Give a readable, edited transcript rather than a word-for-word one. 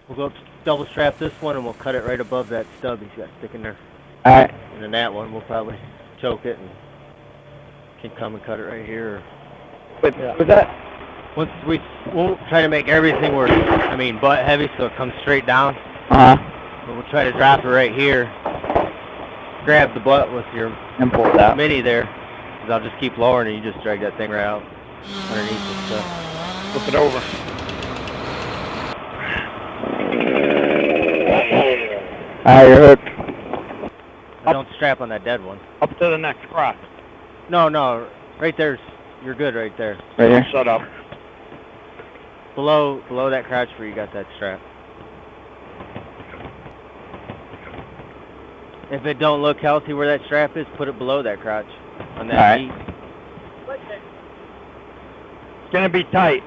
We'll go double strap this one and we'll cut it right above that stub he's got sticking there. Alright. And then that one we'll probably choke it and can come and cut it right here. Or, But with that, once we won't try to make everything work, butt heavy so it comes straight down. but We'll try to drop it right here. Grab the butt with your and pull it out. mini there. Cause I'll just keep lowering and you just drag that thing right out underneath the stuff. Flip it over. Alright, you're hooked. Don't strap on that dead one. Up to the next cross. No, right there's, you're good right there. Right here? Shut up. Below that crotch where you got that strap. If it don't look healthy where that strap is, put it below that crotch on that All right. meat. It's gonna be tight.